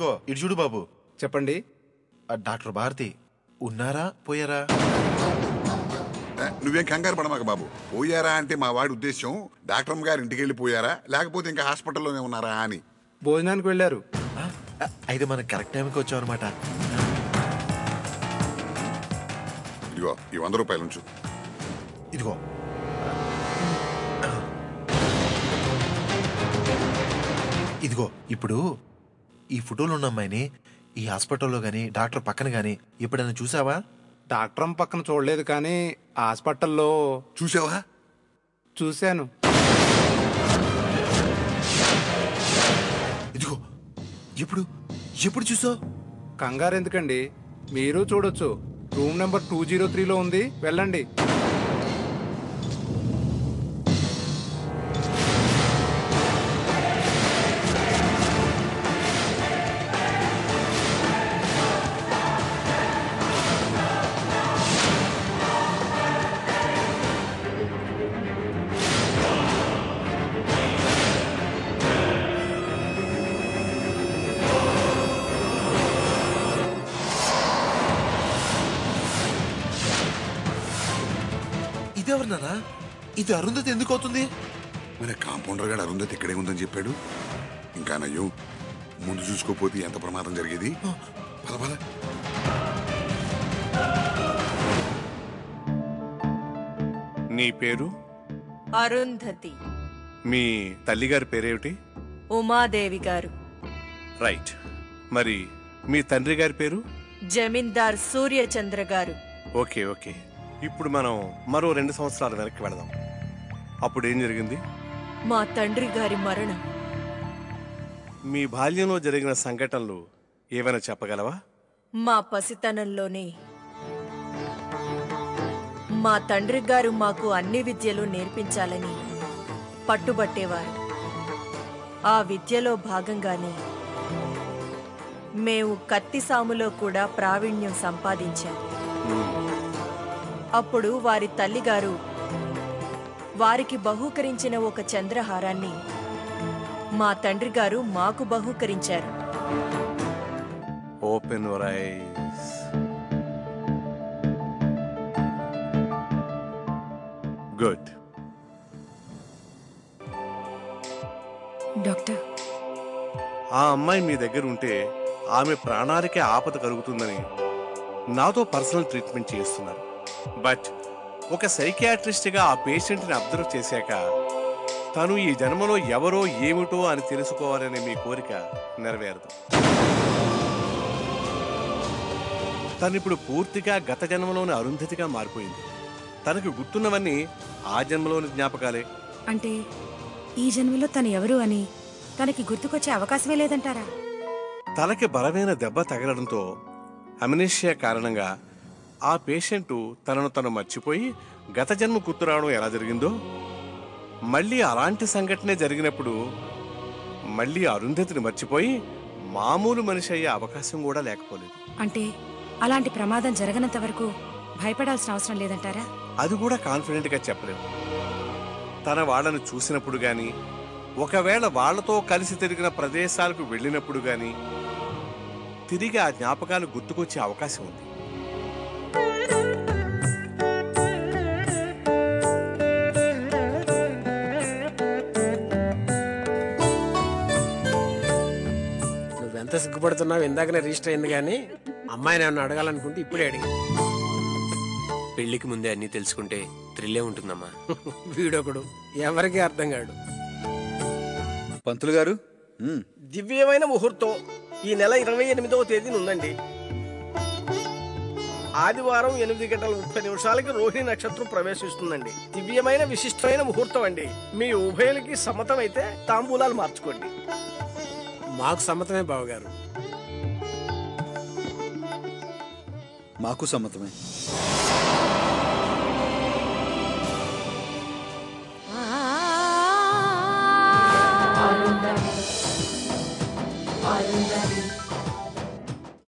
ఇదిగో ఇటు చూడు బాబు. చెప్పండి. డాక్టర్ భారతి ఉన్నారా పోయారా? నువ్వేం కంగారు పడమాక బాబు. పోయారా అంటే మా వాడి ఉద్దేశం డాక్టర్ గారు ఇంటికి వెళ్ళిపోయారా లేకపోతే ఇంకా హాస్పిటల్లోనే ఉన్నారా అని. భోజనానికి వెళ్ళారు. అయితే మనం కరెక్ట్ టైంకి వచ్చాం అనమాట. ఇదిగో ఈ 100 రూపాయలు ఉంచు. ఇదిగో ఇదిగో ఇప్పుడు ఈ ఫోటోలో ఉన్న అమ్మాయిని ఈ హాస్పిటల్లో గానీ డాక్టర్ పక్కన గానీ ఎప్పుడైనా చూసావా? డాక్టర్ పక్కన చూడలేదు, కానీ హాస్పిటల్లో చూసావా? చూశాను. ఇదిగో ఎప్పుడు ఎప్పుడు చూసావు? కంగారు ఎందుకండి, మీరు చూడొచ్చు. రూమ్ నెంబర్ 203లో ఉంది, వెళ్ళండి. ఇదెవరు నాన్న? ఇది అరుంధతి ఎందుకు అవుతుంది? మన కాంపౌండర్ గారు అరుంధతి ఇక్కడే ఉందని చెప్పాడు. ఇంకా నయ్యో, ముందు చూసుకోపోతే ఎంత ప్రమాదం జరిగేది. పద పద. నీ పేరు? అరుంధతి. మీ తల్లిగారి పేరేమిటి? ఉమాదేవి గారు. రైట్. మరి మీ తండ్రి గారి పేరు? జమీందార్ సూర్యచంద్ర గారు. Okay okay. ఇప్పుడు మనం మరో 2 సంవత్సరాల వెనక్కి వెళదాం. అప్పుడు ఏం జరిగింది? మా తండ్రి గారి మరణం. మీ బాల్యంలో జరిగిన సంఘటనలు ఏమైనా చెప్పగలవా? మా పసితనంలోనే మా తండ్రి గారు మాకు అన్ని విద్యలు నేర్పించాలని పట్టుబట్టేవారు. ఆ విద్యలో భాగంగానే మేము కత్తి సాములో కూడా ప్రావీణ్యం సంపాదించాం. అప్పుడు వారి తల్లిగారు వారికి బహూకరించిన ఒక చంద్రహారాన్ని మా తండ్రి గారు మాకు బహూకరించారు. Open your eyes. Good. Doctor, ఆ అమ్మాయి మీ దగ్గర ఉంటే ఆమె ప్రాణానికే ఆపద కలుగుతుందని నాతో పర్సనల్ ట్రీట్మెంట్ చేస్తున్నారు. బట్ ఒక సైకియాట్రిస్ట్గా ఆ పేషెంట్ని అబ్జర్వ్ చేశాక తను ఈ జన్మలో ఎవరో ఏమిటో అని తెలుసుకోవాలనే మీ కోరిక నెరవేరదు. తనిప్పుడు పూర్తిగా గత జన్మలోని అరుంధతిగా మారిపోయింది. తనకు గుర్తున్నవన్నీ ఆ జన్మలోని జ్ఞాపకాలే. అంటే ఈ జన్మలో తను ఎవరు అని తనకి గుర్తుకొచ్చే అవకాశమే లేదంటారా? తలకి బలమైన దెబ్బ తగలడంతో అమ్నీషియా కారణంగా ఆ పేషెంటు తనను తను మర్చిపోయి గత జన్మ గుర్తురావడం ఎలా జరిగిందో, మళ్ళీ అలాంటి సంఘటనే జరిగినప్పుడు మళ్ళీ అరుంధతిని మర్చిపోయి మామూలు మనిషి అయ్యే అవకాశం కూడా లేకపోలేదు. అంటే అలాంటి ప్రమాదం జరగనంత వరకు భయపడాల్సిన అవసరం లేదంటారా? అది కూడా కాన్ఫిడెంట్గా చెప్పలేదు. తన వాళ్ళను చూసినప్పుడు గాని, ఒకవేళ వాళ్లతో కలిసి తిరిగిన ప్రదేశాలకు వెళ్ళినప్పుడు గాని తిరిగి ఆ జ్ఞాపకాలు గుర్తుకొచ్చే అవకాశం ఉంది. నువ్వెంత సిగ్గుపడుతున్నావు? ఇందాకనే రిజిస్టర్ అయింది, కానీ అమ్మాయిని ఏమన్నా అడగాలనుకుంటే ఇప్పుడే అడిగి. పెళ్లికి ముందే అన్ని తెలుసుకుంటే థ్రిల్లే ఉంటుందమ్మా. వీడొకడు ఎవరికి అర్థం కాడు. పంతులు గారు, దివ్యమైన ముహూర్తం ఈ నెల 28వ తేదీన ఉందండి. ఆదివారం 8:30 రోహిణి నక్షత్రం ప్రవేశిస్తుందండి. దివ్యమైన విశిష్టమైన ముహూర్తం అండి. మీ ఉభయులకి సమ్మతం అయితే తాంబూలాలు మార్చుకోండి. మాకు సమ్మతమే బావగారు. మాకు సమ్మతమే.